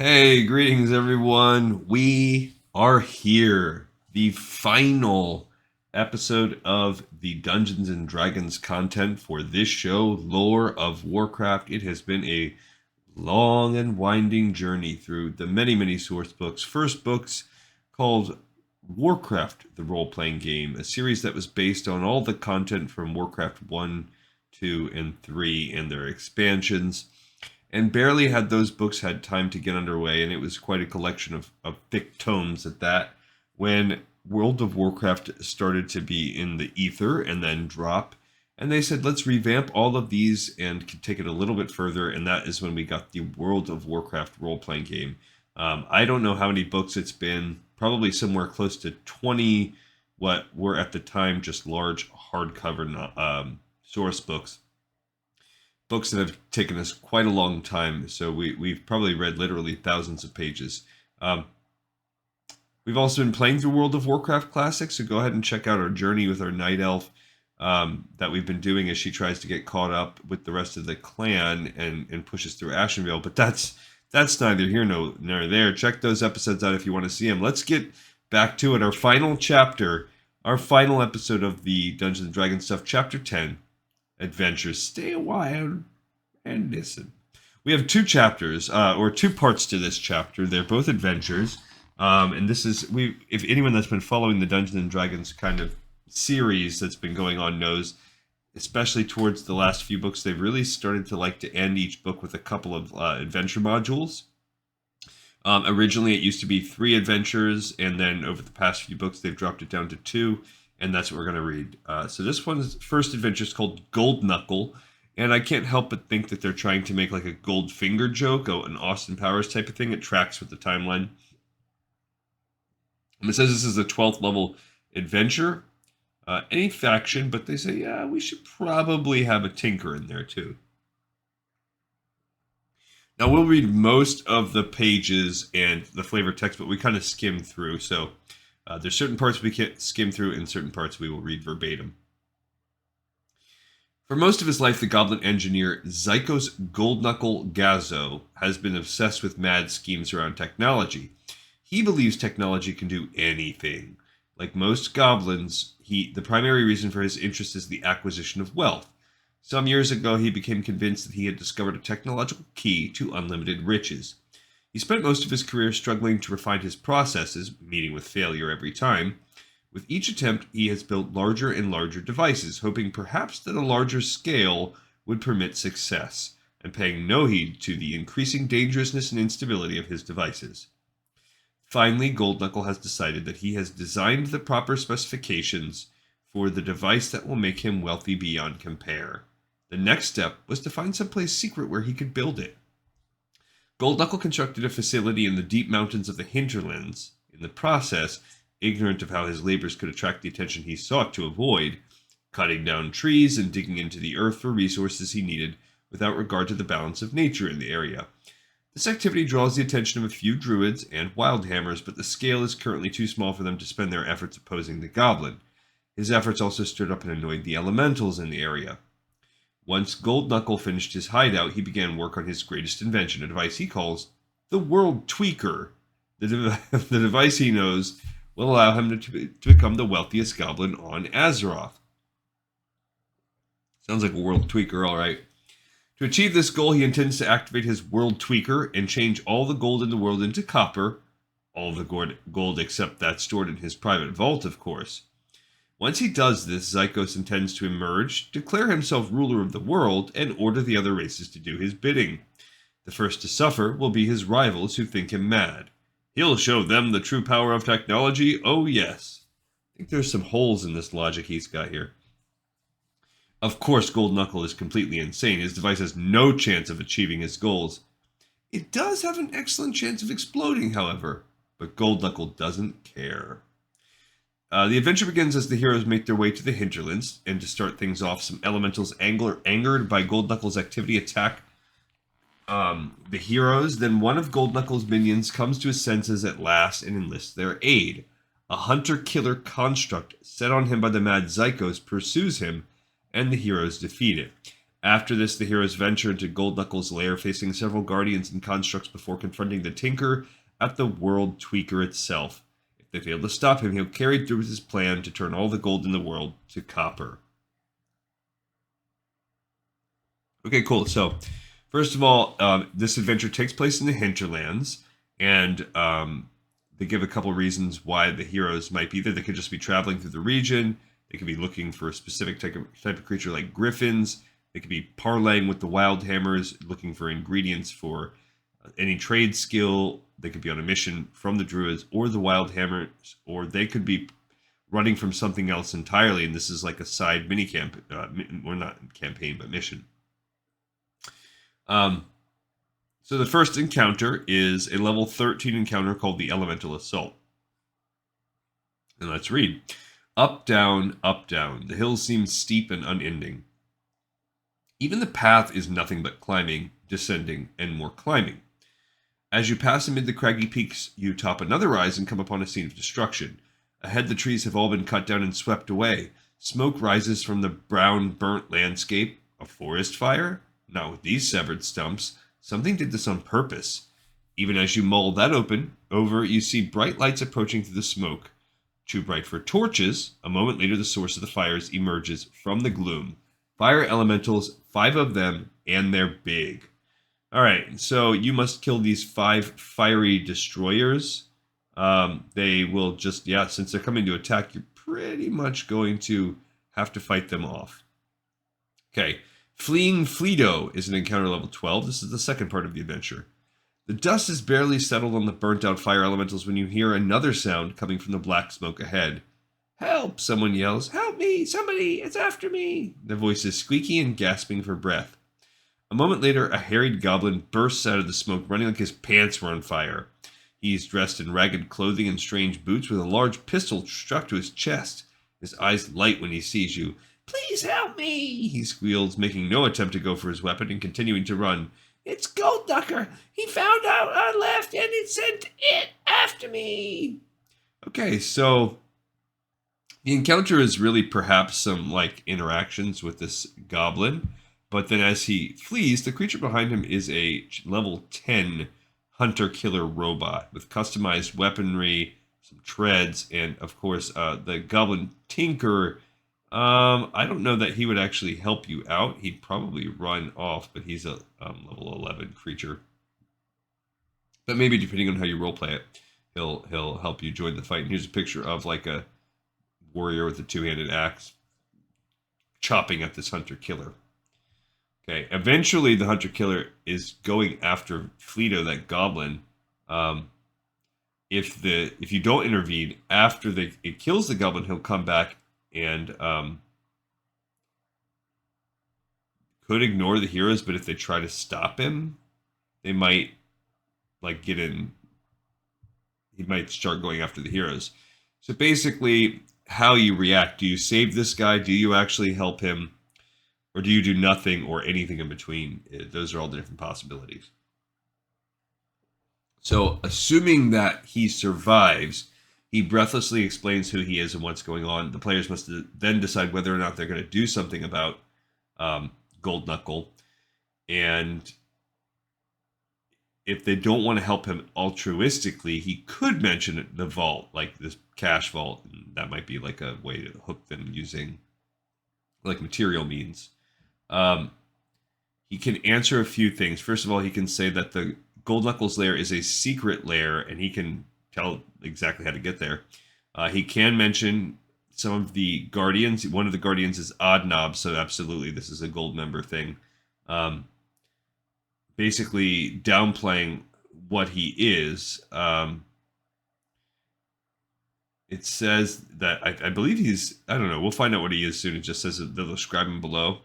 Hey, greetings everyone. We are here. The final episode of the Dungeons and Dragons content for this show, Lore of Warcraft. It has been a long and winding journey through the many source books. First books called Warcraft, the role-playing game, a series that was based on all the content from Warcraft 1, 2, and 3 and their expansions, and barely had those books had time to get underway, and it was quite a collection of thick tomes at that, when World of Warcraft started to be in the ether and then drop. And they said, let's revamp all of these and take it a little bit further. And that is when we got the World of Warcraft role playing game. I don't know how many books it's been, probably somewhere close to 20, what were at the time just large hardcover source books that have taken us quite a long time. So we've probably read literally thousands of pages. We've also been playing through World of Warcraft Classic, so go ahead and check out our journey with our Night Elf that we've been doing as she tries to get caught up with the rest of the clan and pushes through Ashenvale. But that's neither here nor there. Check those episodes out if you want to see them. Let's get back to it. Our final chapter, our final episode of the Dungeons and Dragons stuff, Chapter 10, Adventures. Stay a while and listen. We have two chapters, or two parts to this chapter. They're both adventures. And this is, if anyone that's been following the Dungeons and Dragons kind of series that's been going on knows, especially towards the last few books, they've really started to like to end each book with a couple of adventure modules. Originally, it used to be 3 adventures, and then over the past few books, they've dropped it down to 2, and that's what we're going to read. So this one's first adventure is called Gold Knuckle, and I can't help but think that they're trying to make like a gold finger joke, an Austin Powers type of thing. It tracks with the timeline. And it says this is a 12th level adventure. Any faction, but they say, yeah, we should probably have a tinker in there too. Now, we'll read most of the pages and the flavor text, but we kind of skim through. So there's certain parts we can skim through and certain parts we will read verbatim. For most of his life, the goblin engineer Zykos Goldknuckle Gazo has been obsessed with mad schemes around technology. He believes technology can do anything. Like most goblins, the primary reason for his interest is the acquisition of wealth. Some years ago, he became convinced that he had discovered a technological key to unlimited riches. He spent most of his career struggling to refine his processes, meeting with failure every time. With each attempt, he has built larger and larger devices, hoping perhaps that a larger scale would permit success, and paying no heed to the increasing dangerousness and instability of his devices. Finally, Goldknuckle has decided that he has designed the proper specifications for the device that will make him wealthy beyond compare. The next step was to find someplace secret where he could build it. Goldknuckle constructed a facility in the deep mountains of the hinterlands. In the process, ignorant of how his labors could attract the attention he sought to avoid, cutting down trees and digging into the earth for resources he needed without regard to the balance of nature in the area. This activity draws the attention of a few druids and wildhammers, but the scale is currently too small for them to spend their efforts opposing the goblin. His efforts also stirred up and annoyed the elementals in the area. Once Goldknuckle finished his hideout, he began work on his greatest invention, a device he calls the World Tweaker. The device he knows will allow him to become the wealthiest goblin on Azeroth. Sounds like a World Tweaker, all right. To achieve this goal, he intends to activate his World Tweaker and change all the gold in the world into copper. All the gold except that stored in his private vault, of course. Once he does this, Zykos intends to emerge, declare himself ruler of the world, and order the other races to do his bidding. The first to suffer will be his rivals who think him mad. He'll show them the true power of technology, oh yes. I think there's some holes in this logic he's got here. Of course, Goldknuckle is completely insane. His device has no chance of achieving his goals. It does have an excellent chance of exploding, however, but Goldknuckle doesn't care. The adventure begins as the heroes make their way to the hinterlands, and to start things off, some elementals angered by Goldknuckle's activity attack the heroes. Then one of Goldknuckle's minions comes to his senses at last and enlists their aid. A hunter-killer construct set on him by the mad Zykos pursues him, and the heroes defeat it. After this, the heroes venture into Gold Knuckles' lair, facing several guardians and constructs before confronting the Tinker at the World Tweaker itself. If they fail to stop him, he'll carry through with his plan to turn all the gold in the world to copper. Okay, cool. So, first of all, this adventure takes place in the hinterlands, and they give a couple reasons why the heroes might be there. They could just be traveling through the region. They could be looking for a specific type of creature like griffins. They could be parlaying with the wild hammers, looking for ingredients for any trade skill. They could be on a mission from the druids or the wild hammers, or they could be running from something else entirely. And this is like a side mini camp, or not campaign, but mission. So the first encounter is a level 13 encounter called the Elemental Assault. And let's read. Up, down, up, down. The hills seem steep and unending. Even the path is nothing but climbing, descending, and more climbing. As you pass amid the craggy peaks, you top another rise and come upon a scene of destruction. Ahead, the trees have all been cut down and swept away. Smoke rises from the brown, burnt landscape. A forest fire? Not with these severed stumps. Something did this on purpose. Even as you mull that over, you see bright lights approaching through the smoke. Too bright for torches, a moment later the source of the fires emerges from the gloom. Fire elementals, 5 of them, and they're big. Alright, so you must kill these 5 fiery destroyers. They will just, since they're coming to attack, you're pretty much going to have to fight them off. Okay, Fleeing Fleedo is an encounter level 12. This is the second part of the adventure. The dust is barely settled on the burnt-out fire elementals when you hear another sound coming from the black smoke ahead. Help! Someone yells. Help me! Somebody! It's after me! The voice is squeaky and gasping for breath. A moment later, a harried goblin bursts out of the smoke, running like his pants were on fire. He's dressed in ragged clothing and strange boots with a large pistol struck to his chest. His eyes light when he sees you. Please help me, he squeals, making no attempt to go for his weapon and continuing to run. It's Goldknucker. He found out I left and it sent it after me. Okay, so the encounter is really perhaps some interactions with this goblin, but then as he flees, the creature behind him is a level 10 hunter-killer robot with customized weaponry, some treads, and of course the goblin Tinker. I don't know that he would actually help you out. He'd probably run off, but he's a level 11 creature. But maybe depending on how you roleplay it, he'll help you join the fight. And here's a picture of like a warrior with a 2-handed axe chopping at this hunter killer. Okay, eventually the hunter killer is going after Fleeto, that goblin. If you don't intervene after it kills the goblin, he'll come back and could ignore the heroes, but if they try to stop him, they might get in. He might start going after the heroes. So basically, how you react: do you save this guy? Do you actually help him, or do you do nothing or anything in between? Those are all the different possibilities. So, assuming that he survives, he breathlessly explains who he is and what's going on. The players must then decide whether or not they're going to do something about Gold Knuckle. And if they don't want to help him altruistically, he could mention the vault, like this cash vault. And that might be like a way to hook them using material means. He can answer a few things. First of all, he can say that the Gold Knuckles lair is a secret lair, and he can tell exactly how to get there. He can mention some of the guardians. One of the guardians is Odd Knob, so absolutely this is a gold member thing. Basically downplaying what he is. It says that I believe he's, I don't know, we'll find out what he is soon. It just says that they'll describe him below.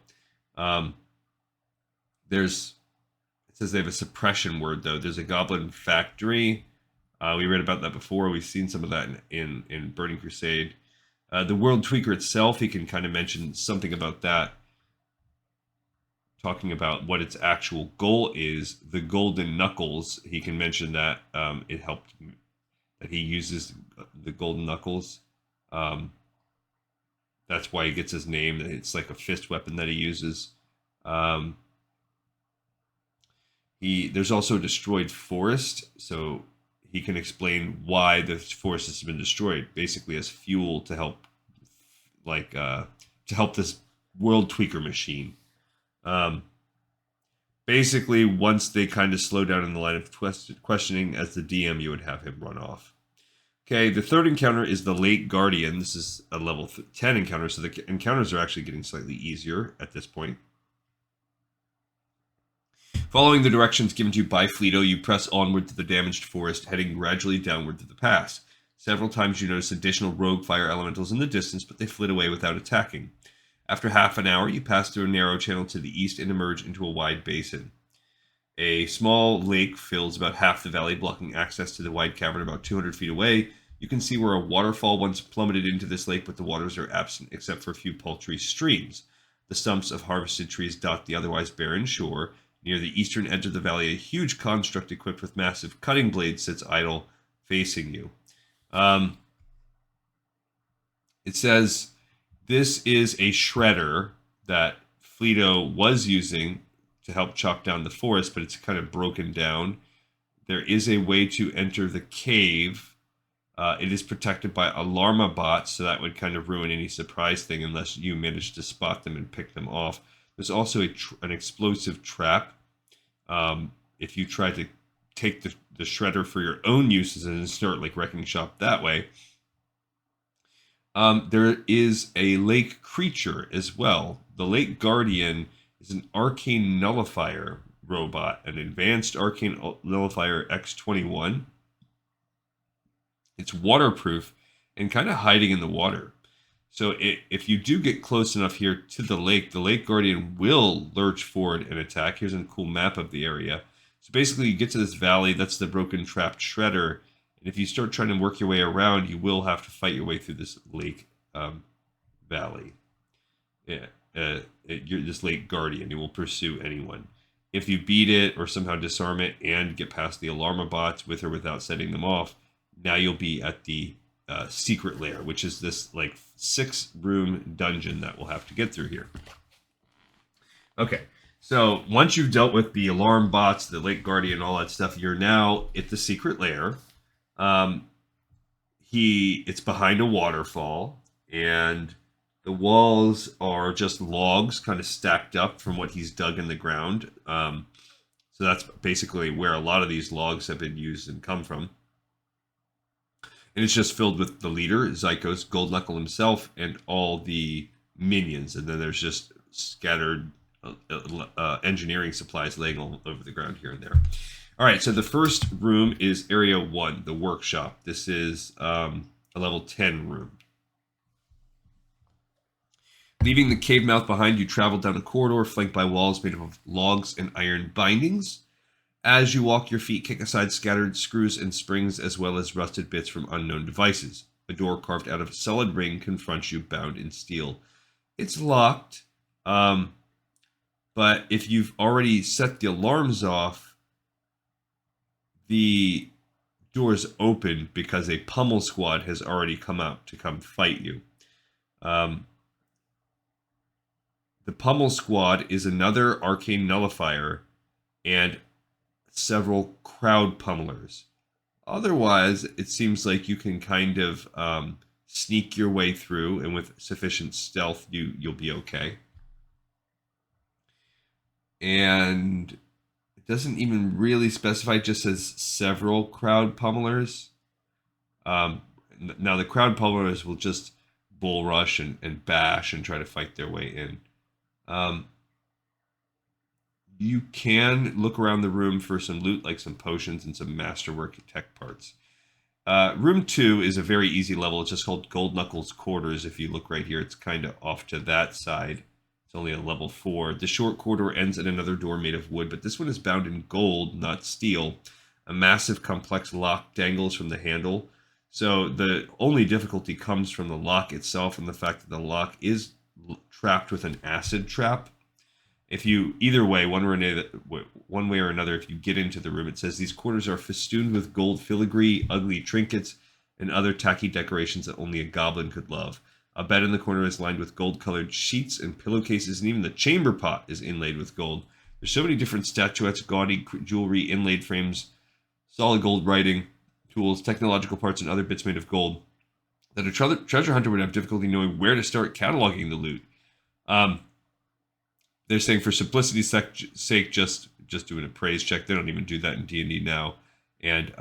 It says they have a suppression word, though. There's a goblin factory. We read about that before. We've seen some of that in Burning Crusade. The World Tweaker itself, he can kind of mention something about that, talking about what its actual goal is. The Golden Knuckles, he can mention that it helped, that he uses the Golden Knuckles. That's why he gets his name. It's like a fist weapon that he uses. Um, there's also a destroyed forest, so he can explain why the forest has been destroyed, basically as fuel to help, to help this world tweaker machine. Um, Basically, once they kind of slow down in the line of questioning, as the DM, you would have him run off. Okay, the third encounter is the Late Guardian. This is a level 10 encounter, so the encounters are actually getting slightly easier at this point. Following the directions given to you by Fleeto, you press onward to the damaged forest, heading gradually downward to the pass. Several times you notice additional rogue fire elementals in the distance, but they flit away without attacking. After half an hour, you pass through a narrow channel to the east and emerge into a wide basin. A small lake fills about half the valley, blocking access to the wide cavern about 200 feet away. You can see where a waterfall once plummeted into this lake, but the waters are absent except for a few paltry streams. The stumps of harvested trees dot the otherwise barren shore. Near the eastern edge of the valley, a huge construct equipped with massive cutting blades sits idle, facing you. It says this is a shredder that Fleeto was using to help chop down the forest, but it's kind of broken down. There is a way to enter the cave. It is protected by alarma bots, so that would kind of ruin any surprise thing unless you manage to spot them and pick them off. There's also an explosive trap. If you try to take the shredder for your own uses and start like wrecking shop that way. There is a lake creature as well. The Lake Guardian is an arcane nullifier robot, an advanced arcane nullifier X21. It's waterproof and kind of hiding in the water. So if you do get close enough here to the Lake Guardian will lurch forward and attack. Here's a cool map of the area. So basically, you get to this valley. That's the broken trapped shredder. And if you start trying to work your way around, you will have to fight your way through this lake valley. Yeah, you're this Lake Guardian. It will pursue anyone. If you beat it or somehow disarm it and get past the alarma bots with or without setting them off, now you'll be at the secret lair, which is this like 6-room dungeon that we'll have to get through here. Okay, so once you've dealt with the alarm bots, the Lake Guardian, all that stuff, you're now at the secret lair. It's behind a waterfall, and the walls are just logs kind of stacked up from what he's dug in the ground. So that's basically where a lot of these logs have been used and come from. And it's just filled with the leader, Zycos, Gold Knuckle himself, and all the minions. And then there's just scattered engineering supplies laying all over the ground here and there. All right, so the first room is Area 1, the workshop. This is a level 10 room. Leaving the cave mouth behind, you travel down a corridor flanked by walls made up of logs and iron bindings. As you walk, your feet kick aside scattered screws and springs, as well as rusted bits from unknown devices. A door carved out of a solid ring confronts you, bound in steel. It's locked, but if you've already set the alarms off, the door's open because a pummel squad has already come out to come fight you. The pummel squad is another arcane nullifier and several crowd pummelers. Otherwise, it seems like you can kind of sneak your way through, and with sufficient stealth, you'll be okay. And it doesn't even really specify, it just says several crowd pummelers. Now, the crowd pummelers will just bull rush and bash and try to fight their way in. You can look around the room for some loot, like some potions and some masterwork tech parts. Room 2 is a very easy level. It's just called Gold Knuckles Quarters. If you look right here, it's kind of off to that side. It's only a level 4. The short corridor ends at another door made of wood, but this one is bound in gold, not steel. A massive, complex lock dangles from the handle. So the only difficulty comes from the lock itself and the fact that the lock is trapped with an acid trap. If you, either way, one way or another, if you get into the room, it says these quarters are festooned with gold filigree, ugly trinkets, and other tacky decorations that only a goblin could love. A bed in the corner is lined with gold-colored sheets and pillowcases, and even the chamber pot is inlaid with gold. There's so many different statuettes, gaudy jewelry, inlaid frames, solid gold writing, tools, technological parts, and other bits made of gold that a treasure hunter would have difficulty knowing where to start cataloging the loot. They're saying for simplicity's sake, just do an appraise check. They don't even do that in D&D now. And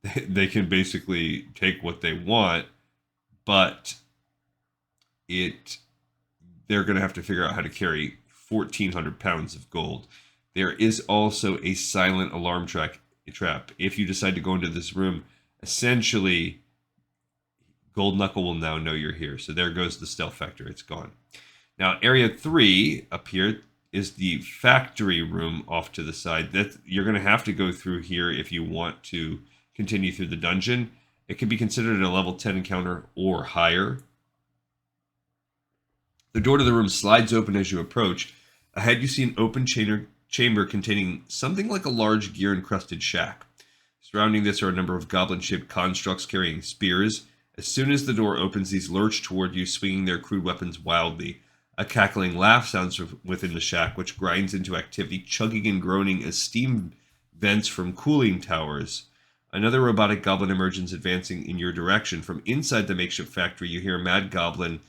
they can basically take what they want, but they're going to have to figure out how to carry 1,400 pounds of gold. There is also a silent alarm trap. If you decide to go into this room, essentially, Gold Knuckle will now know you're here. So there goes the stealth factor. It's gone. Now, Area 3 up here is the factory room off to the side. You're going to have to go through here if you want to continue through the dungeon. It can be considered a level 10 encounter or higher. The door to the room slides open as you approach. Ahead, you see an open chamber containing something like a large gear-encrusted shack. Surrounding this are a number of goblin-shaped constructs carrying spears. As soon as the door opens, these lurch toward you, swinging their crude weapons wildly. A cackling laugh sounds within the shack, which grinds into activity, chugging and groaning as steam vents from cooling towers. Another robotic goblin emerges, advancing in your direction. From inside the makeshift factory, you hear a mad goblin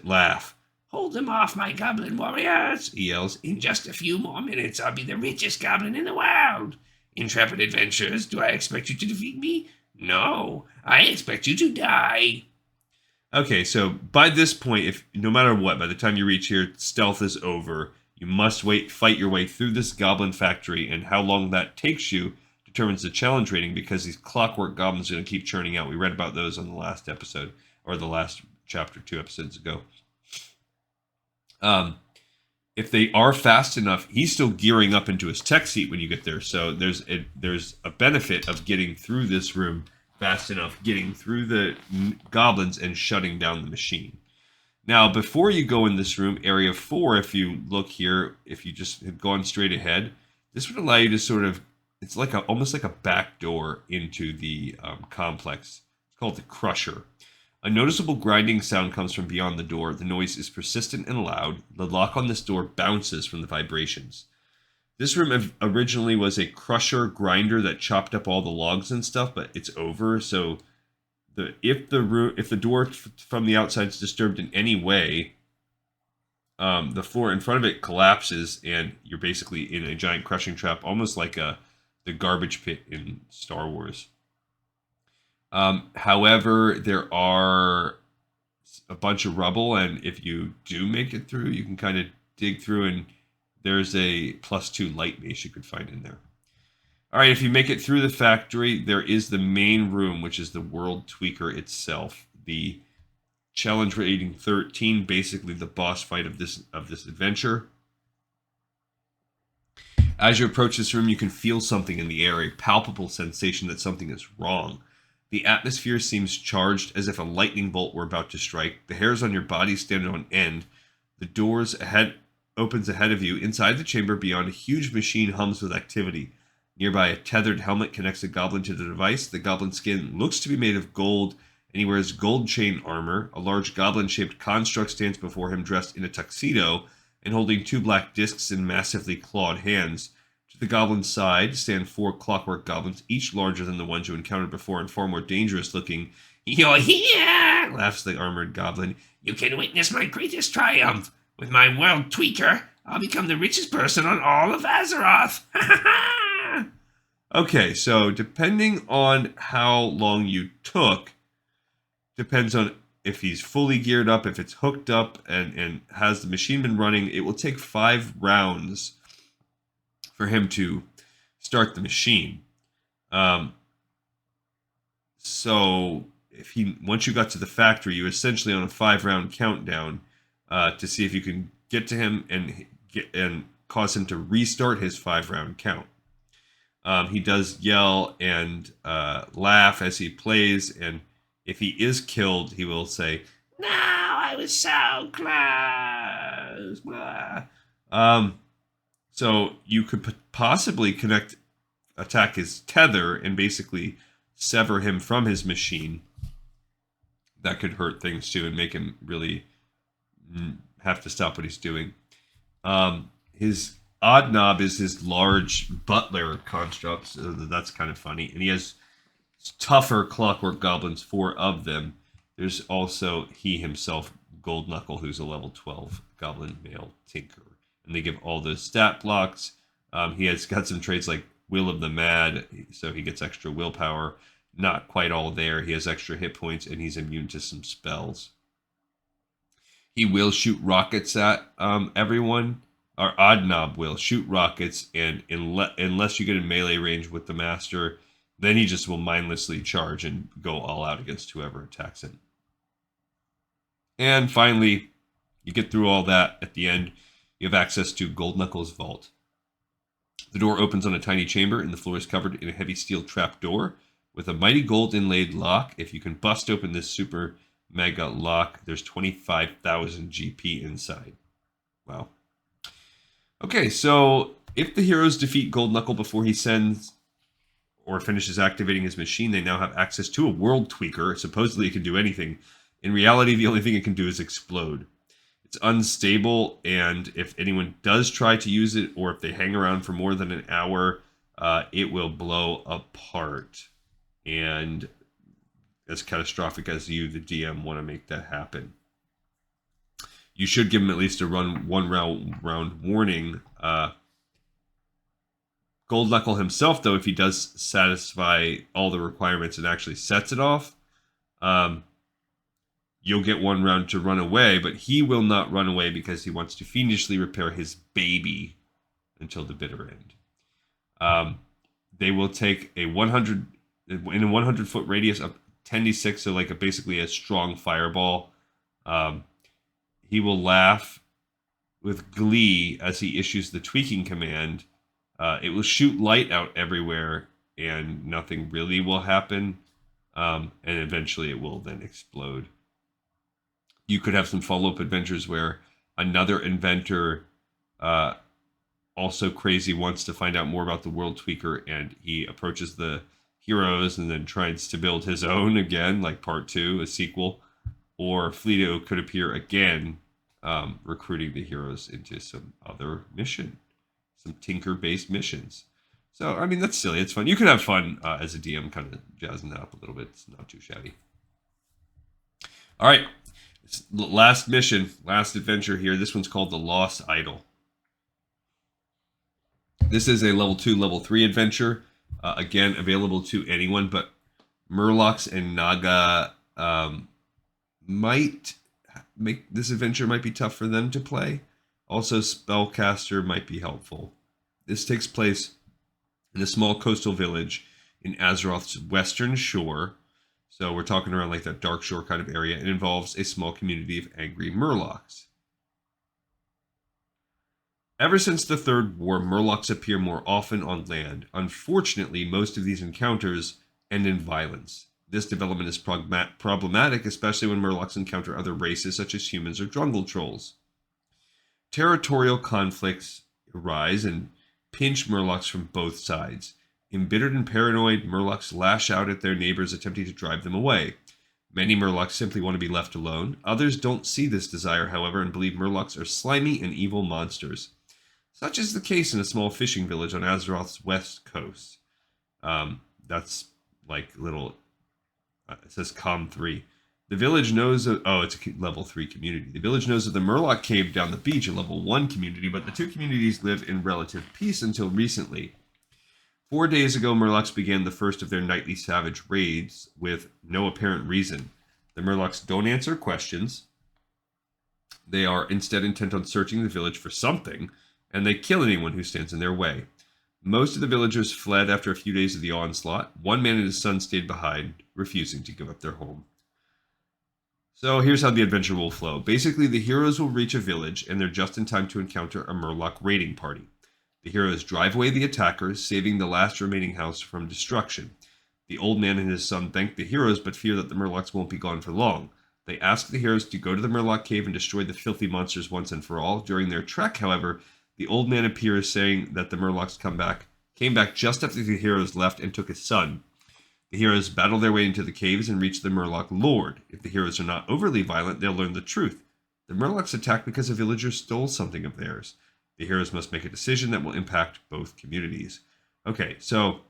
laugh. "Hold them off, my goblin warriors," he yells. "In just a few more minutes, I'll be the richest goblin in the world. Intrepid adventurers, do I expect you to defeat me? No, I expect you to die." Okay, so by this point, no matter what, by the time you reach here, stealth is over. You must fight your way through this goblin factory, and how long that takes you determines the challenge rating, because these clockwork goblins are going to keep churning out. We read about those on the last episode, or the last chapter 2 episodes ago. If they are fast enough, he's still gearing up into his tech seat when you get there. So there's a benefit of getting through this room fast enough, getting through the goblins and shutting down the machine. Now, before you go in this room, Area 4, if you look here, if you just had gone straight ahead, this would allow you to sort of, it's like almost like a back door into the complex. It's called the Crusher. A noticeable grinding sound comes from beyond the door. The noise is persistent and loud. The lock on this door bounces from the vibrations. This room originally was a crusher grinder that chopped up all the logs and stuff, but it's over. So if the door from the outside is disturbed in any way, the floor in front of it collapses, and you're basically in a giant crushing trap, almost like the garbage pit in Star Wars. However, there are a bunch of rubble, and if you do make it through, you can kind of dig through, and there's a +2 light base you could find in there. All right, if you make it through the factory, there is the main room, which is the World Tweaker itself. The challenge rating 13, basically the boss fight of this adventure. As you approach this room, you can feel something in the air, a palpable sensation that something is wrong. The atmosphere seems charged, as if a lightning bolt were about to strike. The hairs on your body stand on end. The doors opens ahead of you. Inside the chamber beyond, a huge machine hums with activity. Nearby, a tethered helmet connects a goblin to the device. The goblin's skin looks to be made of gold, and he wears gold chain armor. A large goblin-shaped construct stands before him, dressed in a tuxedo and holding 2 black discs in massively clawed hands. To the goblin's side stand 4 clockwork goblins, each larger than the ones you encountered before and far more dangerous looking. "You're here!" laughs the armored goblin. "You can witness my greatest triumph. With my World Tweaker, I'll become the richest person on all of Azeroth. Ha ha ha!" Okay, so depending on how long you took, depends on if he's fully geared up, if it's hooked up, and has the machine been running. It will take 5 rounds for him to start the machine. So once you got to the factory, you essentially on a 5-round countdown to see if you can get to him and cause him to restart his 5-round count. He does yell and laugh as he plays, and if he is killed, he will say, "No, I was so close." Blah. So you could possibly attack his tether and basically sever him from his machine. that could hurt things too and make him really have to stop what he's doing. His odd knob is his large butler construct, so that's kind of funny. And he has tougher clockwork goblins, 4 of them. There's also he himself, Gold Knuckle, who's a level 12 goblin male tinker. And they give all those stat blocks. He has got some traits like Will of the Mad, so he gets extra willpower. Not quite all there. He has extra hit points, and he's immune to some spells. He will shoot rockets at everyone. Our Odd Knob will shoot rockets, and unless you get in melee range with the Master, then he just will mindlessly charge and go all out against whoever attacks him. And finally, you get through all that. At the end, you have access to Gold Knuckle's vault. The door opens on a tiny chamber, and the floor is covered in a heavy steel trapdoor with a mighty gold inlaid lock. If you can bust open this super mega lock, there's 25,000 GP inside. Wow. Okay, so if the heroes defeat Gold Knuckle before he sends or finishes activating his machine, they now have access to a world tweaker. Supposedly it can do anything. In reality, the only thing it can do is explode. It's unstable, and if anyone does try to use it, or if they hang around for more than an hour, it will blow apart. And as catastrophic as you, the DM, want to make that happen. You should give him at least a one round warning. Gold Knuckle himself, though, if he does satisfy all the requirements and actually sets it off, you'll get 1 round to run away, but he will not run away because he wants to fiendishly repair his baby until the bitter end. They will take a 100 in a 100-foot radius of 10d6, so like basically a strong fireball. He will laugh with glee as he issues the tweaking command. It will shoot light out everywhere, and nothing really will happen. And eventually it will then explode. You could have some follow-up adventures where another inventor, also crazy, wants to find out more about the World Tweaker, and he approaches the heroes and then tries to build his own again, like part 2, a sequel. Or Fleeto could appear again, recruiting the heroes into some other mission, some tinker-based missions. So, I mean, that's silly. It's fun. You can have fun as a DM, kind of jazzing that up a little bit. It's not too shabby. All right. Last mission, last adventure here. This one's called The Lost Idol. This is a level 2, level 3 adventure. Again, available to anyone, but Murlocs and Naga might make this adventure might be tough for them to play. Also, Spellcaster might be helpful. This takes place in a small coastal village in Azeroth's western shore. So we're talking around like that dark shore kind of area. It involves a small community of angry Murlocs. Ever since the Third War, Murlocs appear more often on land. Unfortunately, most of these encounters end in violence. This development is problematic, especially when Murlocs encounter other races such as humans or jungle trolls. Territorial conflicts arise and pinch Murlocs from both sides. Embittered and paranoid, Murlocs lash out at their neighbors, attempting to drive them away. Many Murlocs simply want to be left alone. Others don't see this desire, however, and believe Murlocs are slimy and evil monsters. Such is the case in a small fishing village on Azeroth's west coast. That's like little... it says Com 3. The village knows of... oh, it's a level 3 community. The village knows of the Murloc cave down the beach, a level 1 community, but the two communities live in relative peace until recently. 4 days ago, Murlocs began the first of their nightly savage raids with no apparent reason. The Murlocs don't answer questions. They are instead intent on searching the village for something, and they kill anyone who stands in their way. Most of the villagers fled after a few days of the onslaught. One man and his son stayed behind, refusing to give up their home. So here's how the adventure will flow. Basically, the heroes will reach a village, and they're just in time to encounter a Murloc raiding party. The heroes drive away the attackers, saving the last remaining house from destruction. The old man and his son thank the heroes, but fear that the Murlocs won't be gone for long. They ask the heroes to go to the Murloc cave and destroy the filthy monsters once and for all. During their trek, however, the old man appears, saying that the Murlocs came back just after the heroes left and took his son. The heroes battle their way into the caves and reach the Murloc Lord. If the heroes are not overly violent, they'll learn the truth. The Murlocs attack because a villager stole something of theirs. The heroes must make a decision that will impact both communities. Okay, so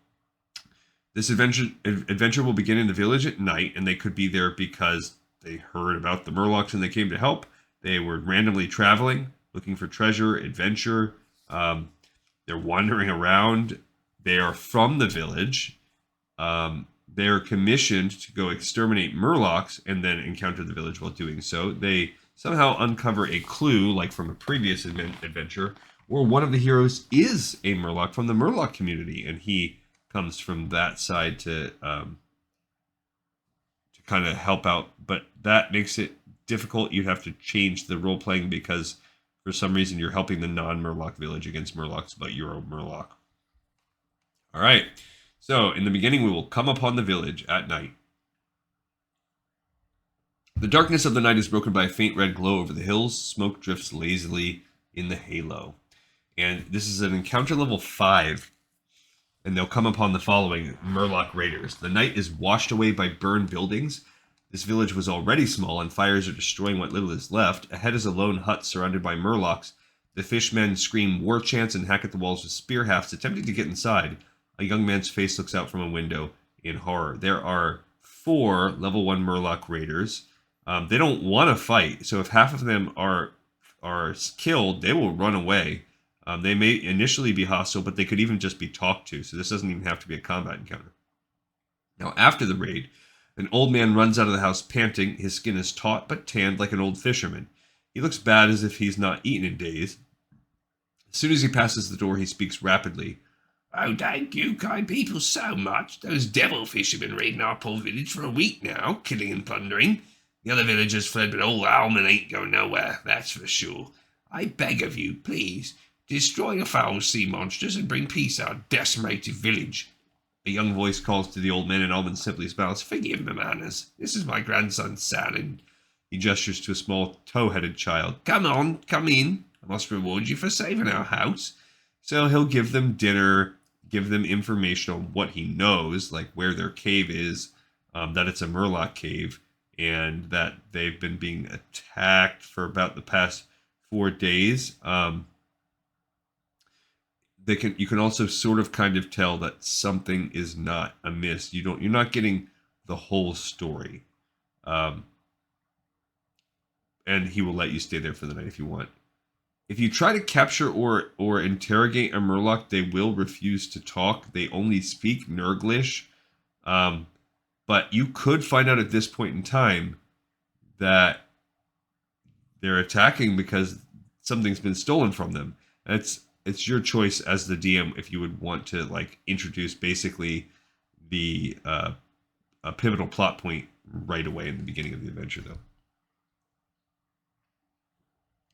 this adventure will begin in the village at night, and they could be there because they heard about the Murlocs and they came to help. They were randomly traveling, looking for treasure, adventure. They're wandering around. They are from the village. They are commissioned to go exterminate Murlocs and then encounter the village while doing so. They somehow uncover a clue, like from a previous adventure, where one of the heroes is a Murloc from the Murloc community, and he comes from that side to kind of help out. But that makes it difficult. You'd have to change the role playing because for some reason you're helping the non-Murloc village against Murlocs, but you're a Murloc. All right. So, in the beginning, we will come upon the village at night. The darkness of the night is broken by a faint red glow over the hills. Smoke drifts lazily in the halo. And this is an encounter level 5. And they'll come upon the following Murloc raiders. The night is washed away by burned buildings. This village was already small, and fires are destroying what little is left. Ahead is a lone hut surrounded by Murlocs. The fishmen scream war chants and hack at the walls with spear hafts, attempting to get inside. A young man's face looks out from a window in horror. There are 4 level 1 Murloc raiders. They don't want to fight, so if half of them are killed, they will run away. They may initially be hostile, but they could even just be talked to, so this doesn't even have to be a combat encounter. Now, after the raid, an old man runs out of the house panting. His skin is taut but tanned like an old fisherman. He looks bad as if he's not eaten in days. As soon as he passes the door, he speaks rapidly. Oh, thank you, kind people, so much. Those devil fishermen raiding our poor village for a week now, killing and plundering. The other villagers fled, but old Alman ain't going nowhere, that's for sure. I beg of you, please, destroy the foul sea monsters and bring peace to our decimated village. A young voice calls to the old man, and Alman simply smiles. Forgive my manners. This is my grandson, Sal, and he gestures to a small tow-headed child. Come on, come in. I must reward you for saving our house. So he'll give them dinner, give them information on what he knows, like where their cave is, that it's a Murloc cave, and that they've been being attacked for about the past 4 days. You can also sort of kind of tell that something is not amiss. You're not getting the whole story. And he will let you stay there for the night if you want. If you try to capture or interrogate a Murloc, they will refuse to talk. They only speak Nurglish. But you could find out at this point in time that they're attacking because something's been stolen from them. It's your choice as the DM if you would want to like introduce basically the a pivotal plot point right away in the beginning of the adventure, though.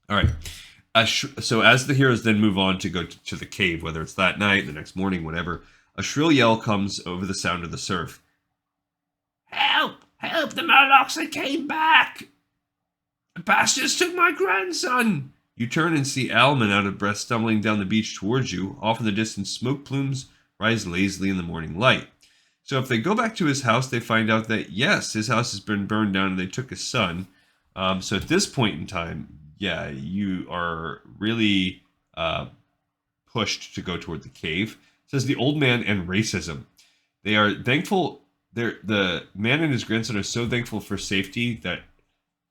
All right. So as the heroes then move on to go to the cave, whether it's that night, the next morning, whatever, a shrill yell comes over the sound of the surf. Help! Help! The Murlocs, they came back! The bastards took my grandson! You turn and see Alman out of breath stumbling down the beach towards you. Off in the distance, smoke plumes rise lazily in the morning light. So if they go back to his house, they find out that, yes, his house has been burned down and they took his son. So at this point in time, yeah, you are really pushed to go toward the cave. It says the old man and racism. They are thankful. The man and his grandson are so thankful for safety that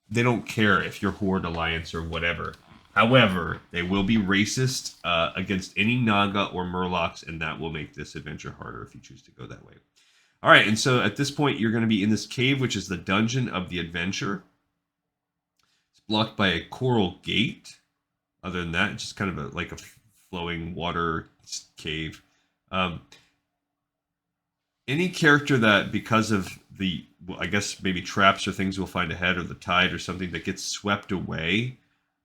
they don't care if you're Horde Alliance or whatever. However, they will be racist against any Naga or Murlocs, and that will make this adventure harder if you choose to go that way. All right, and so at this point, you're going to be in this cave, which is the dungeon of the adventure. It's blocked by a coral gate. Other than that, it's just kind of like a flowing water cave. Any character that, because of the, well, I guess maybe traps or things we'll find ahead, or the tide or something that gets swept away,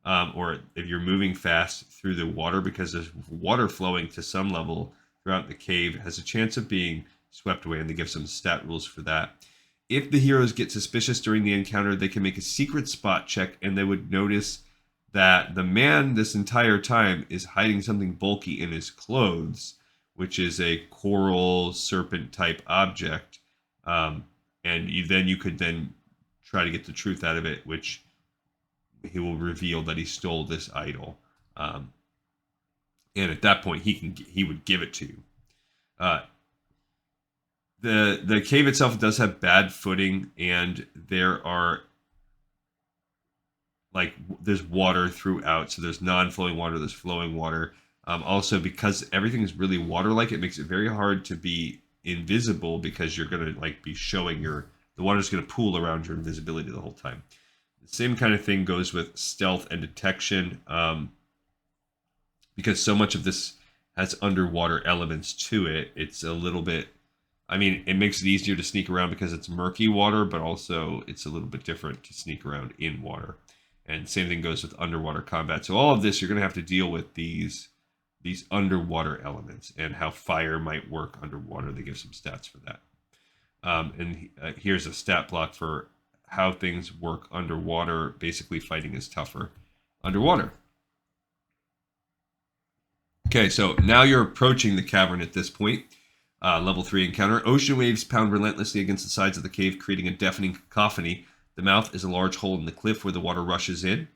or if you're moving fast through the water because there's water flowing to some level throughout the cave, has a chance of being swept away, and they give some stat rules for that. If the heroes get suspicious during the encounter, they can make a secret spot check, and they would notice that the man this entire time is hiding something bulky in his clothes, which is a coral serpent type object. And then you could then try to get the truth out of it, which he will reveal that he stole this idol. And at that point, he would give it to you. The cave itself does have bad footing, and there's water throughout. So there's non-flowing water, there's flowing water. Also, because everything is really water-like, it makes it very hard to be invisible, because you're gonna be showing the water's gonna pool around your invisibility the whole time. The same kind of thing goes with stealth and detection, because so much of this has underwater elements to it. It's a little bit, it makes it easier to sneak around because it's murky water, but also it's a little bit different to sneak around in water. And same thing goes with underwater combat. So all of this, you're going to have to deal with these underwater elements and how fire might work underwater. They give some stats for that. Here's a stat block for how things work underwater. Basically, fighting is tougher underwater. Okay, so now you're approaching the cavern at this point. Level 3 encounter. Ocean waves pound relentlessly against the sides of the cave, creating a deafening cacophony. The mouth is a large hole in the cliff where the water rushes in.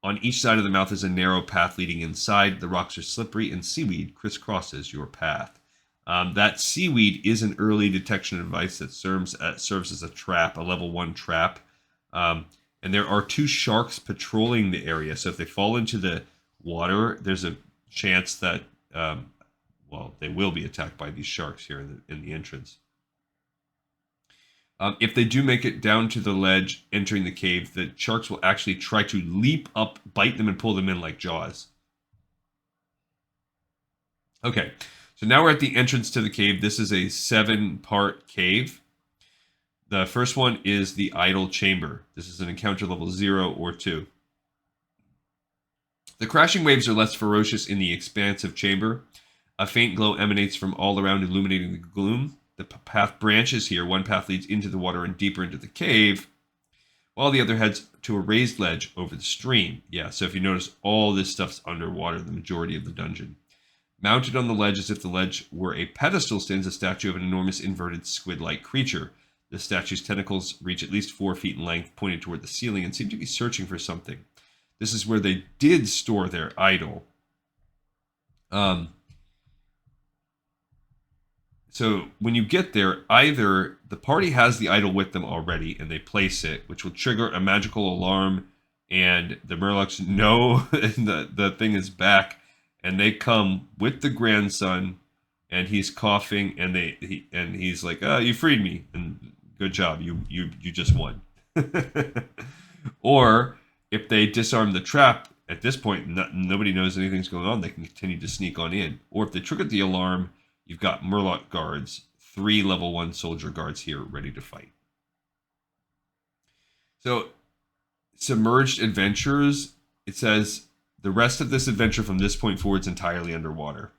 On each side of the mouth is a narrow path leading inside. The rocks are slippery, and seaweed crisscrosses your path. That seaweed is an early detection device that serves as a trap, a level 1 trap. And there are 2 sharks patrolling the area. So if they fall into the water, there's a chance that they will be attacked by these sharks here in the entrance. If they do make it down to the ledge entering the cave, the sharks will actually try to leap up, bite them, and pull them in like Jaws. Okay, so now we're at the entrance to the cave. This is a 7-part cave. The first one is the idol chamber. This is an encounter level 0 or 2. The crashing waves are less ferocious in the expansive chamber. A faint glow emanates from all around, illuminating the gloom. The path branches here. One path leads into the water and deeper into the cave, while the other heads to a raised ledge over the stream. Yeah, so if you notice, all this stuff's underwater, the majority of the dungeon. Mounted on the ledge as if the ledge were a pedestal stands a statue of an enormous inverted squid-like creature. The statue's tentacles reach at least 4 feet in length, pointed toward the ceiling, and seem to be searching for something. This is where they did store their idol. So when you get there, either the party has the idol with them already and they place it, which will trigger a magical alarm, and the Murlocs know the thing is back, and they come with the grandson, and he's coughing, and he's like, "Oh, you freed me, and good job, you just won." Or if they disarm the trap, at this point nobody knows anything's going on. They can continue to sneak on in. Or if they trigger the alarm, you've got Murloc guards, 3 level 1 soldier guards here ready to fight. So, submerged adventures, it says the rest of this adventure from this point forward is entirely underwater.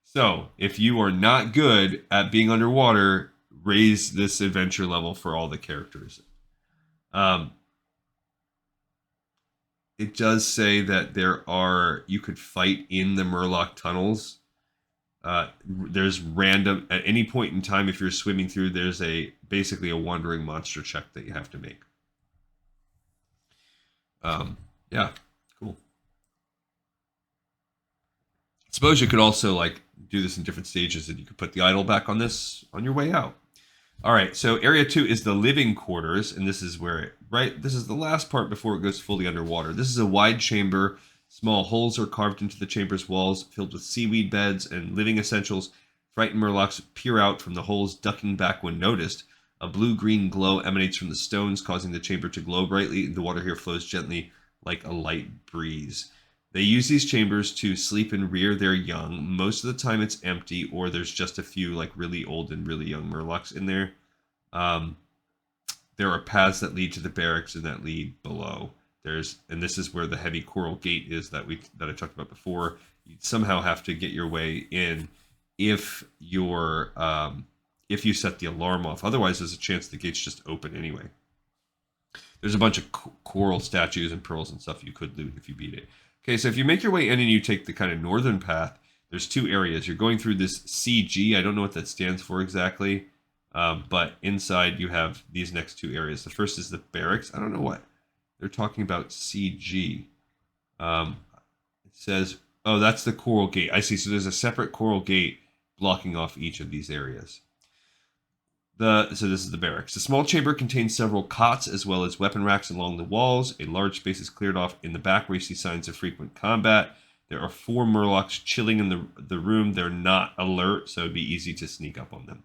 So, if you are not good at being underwater, raise this adventure level for all the characters. It does say that you could fight in the Murloc tunnels. There's random, at any point in time, if you're swimming through, there's basically a wandering monster check that you have to make. Yeah, cool. I suppose you could also do this in different stages, and you could put the idol back on your way out. All right, so area 2 is the living quarters, and this is where this is the last part before it goes fully underwater. This is a wide chamber. Small holes are carved into the chamber's walls, filled with seaweed beds and living essentials. Frightened Murlocs peer out from the holes, ducking back when noticed. A blue-green glow emanates from the stones, causing the chamber to glow brightly. The water here flows gently like a light breeze. They use these chambers to sleep and rear their young. Most of the time it's empty, or there's just a few really old and really young Murlocs in there. There are paths that lead to the barracks and that lead below. And this is where the heavy coral gate is that I talked about before. You somehow have to get your way in if you set the alarm off. Otherwise, there's a chance the gate's just open anyway. There's a bunch of coral statues and pearls and stuff you could loot if you beat it. Okay, so if you make your way in and you take the kind of northern path, there's 2 areas. You're going through this CG. I don't know what that stands for exactly. But inside you have these next two areas. The first is the barracks. I don't know what they're talking about. CG. It says, oh, that's the coral gate. I see. So there's a separate coral gate blocking off each of these areas. So this is the barracks. The small chamber contains several cots as well as weapon racks along the walls. A large space is cleared off in the back where you see signs of frequent combat. There are 4 murlocs chilling in the room. They're not alert, so it'd be easy to sneak up on them.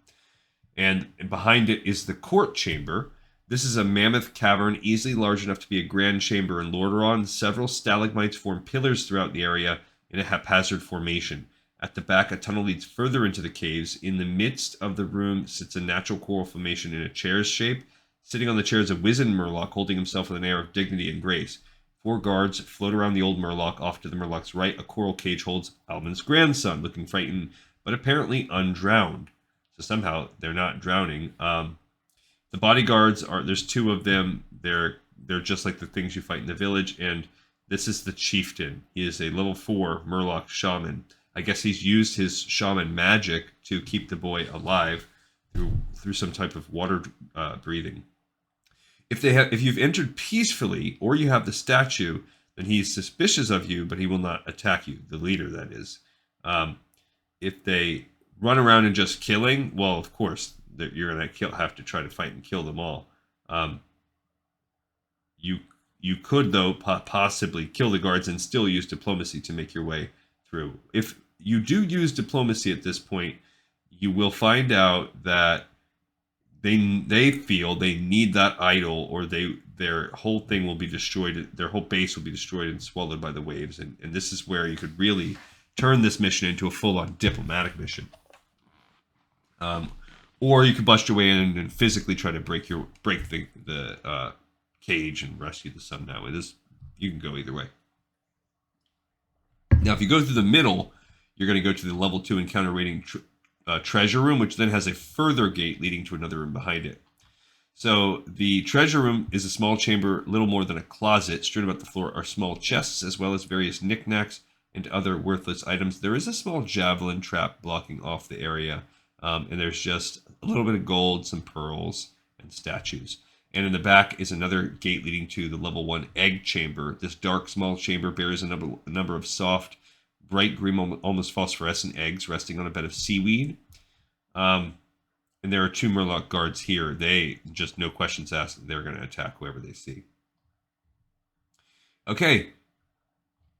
And behind it is the court chamber. This is a mammoth cavern, easily large enough to be a grand chamber in Lordaeron. Several stalagmites form pillars throughout the area in a haphazard formation. At the back, a tunnel leads further into the caves. In the midst of the room sits a natural coral formation in a chair's shape. Sitting on the chair is a wizened murloc holding himself with an air of dignity and grace. 4 guards float around the old murloc. Off to the murloc's right, a coral cage holds Almond's grandson, looking frightened, but apparently undrowned. So somehow they're not drowning. The bodyguards there's 2 of them. They're just like the things you fight in the village, and this is the chieftain. He is a level 4 murloc shaman. I guess he's used his shaman magic to keep the boy alive through some type of water breathing. If you've entered peacefully or you have the statue, then he's suspicious of you, but he will not attack you. The leader, that is. If they run around and just killing, well, of course you're gonna have to try to fight and kill them all. You could though possibly kill the guards and still use diplomacy to make your way through. If you do use diplomacy at this point, you will find out that they feel they need that idol, or their whole thing will be destroyed. Their whole base will be destroyed and swallowed by the waves. And this is where you could really turn this mission into a full-on diplomatic mission. Or you could bust your way in and physically try to break the cage and rescue the son. Now you can go either way. Now, if you go through the middle, you're going to go to the level 2 encounter rating treasure room, which then has a further gate leading to another room behind it. So the treasure room is a small chamber, little more than a closet. Strewn about the floor are small chests, as well as various knickknacks and other worthless items. There is a small javelin trap blocking off the area, and there's just a little bit of gold, some pearls, and statues. And in the back is another gate leading to the level 1 egg chamber. This dark, small chamber bears a number of soft, bright green, almost phosphorescent eggs resting on a bed of seaweed. And there are 2 murloc guards here. They just, no questions asked, they're going to attack whoever they see. Okay.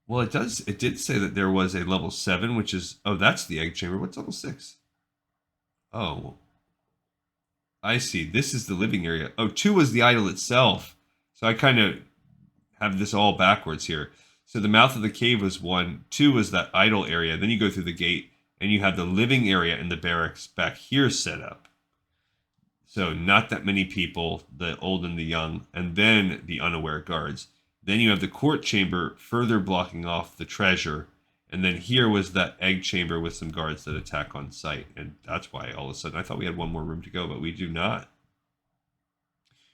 Well, it did say that there was a level 7, which is, oh, that's the egg chamber. What's level 6? Oh, I see. This is the living area. Oh, 2 was the idol itself. So I kind of have this all backwards here. So the mouth of the cave was 1. 2 was that idol area. Then you go through the gate, and you have the living area and the barracks back here set up. So not that many people, the old and the young, and then the unaware guards. Then you have the court chamber further blocking off the treasure. And then here was that egg chamber with some guards that attack on sight. And that's why all of a sudden I thought we had 1 more room to go, but we do not.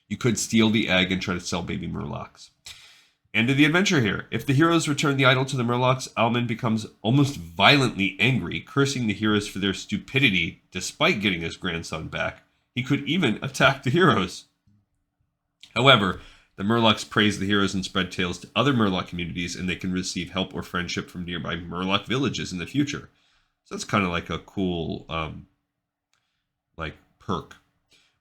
You could steal the egg and try to sell baby murlocs. End of the adventure here. If the heroes return the idol to the murlocs, Almond becomes almost violently angry, cursing the heroes for their stupidity despite getting his grandson back. He could even attack the heroes. However, the murlocs praise the heroes and spread tales to other murloc communities, and they can receive help or friendship from nearby murloc villages in the future. So that's kind of like a cool perk.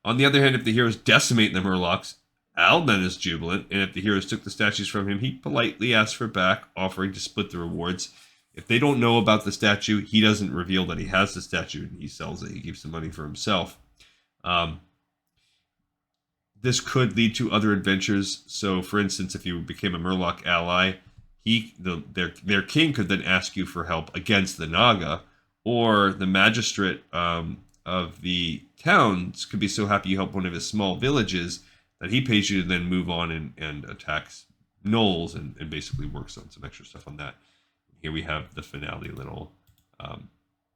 On the other hand, if the heroes decimate the murlocs, Almond is jubilant, and if the heroes took the statues from him, he politely asks for back, offering to split the rewards. If they don't know about the statue, he doesn't reveal that he has the statue, and he sells it. He keeps the money for himself. This could lead to other adventures. So, for instance, if you became a Murloc ally, their king could then ask you for help against the Naga, or the magistrate of the towns could be so happy you help one of his small villages that he pays you to then move on and attacks gnolls and basically works on some extra stuff on that. Here we have the finale little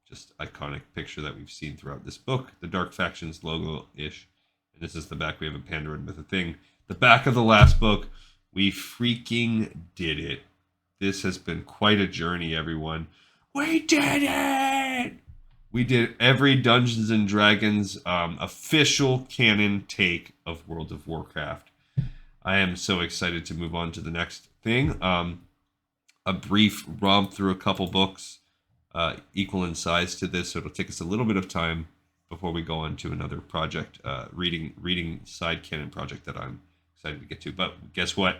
just iconic picture that we've seen throughout this book, the Dark Factions logo-ish. And this is the back. We have a Pandaren with a thing. The back of the last book. We freaking did it. This has been quite a journey, everyone. We did it! we did every Dungeons and Dragons official canon take of World of Warcraft. I am so excited to move on to the next thing. A brief romp through a couple books equal in size to this, so it'll take us a little bit of time before we go on to another project, reading side canon project that I'm excited to get to. But guess what?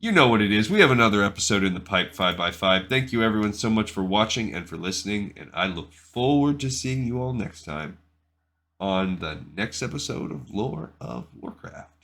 You know what it is. We have another episode in the pipe, 5x5. Thank you everyone so much for watching and for listening, and I look forward to seeing you all next time on the next episode of Lore of Warcraft.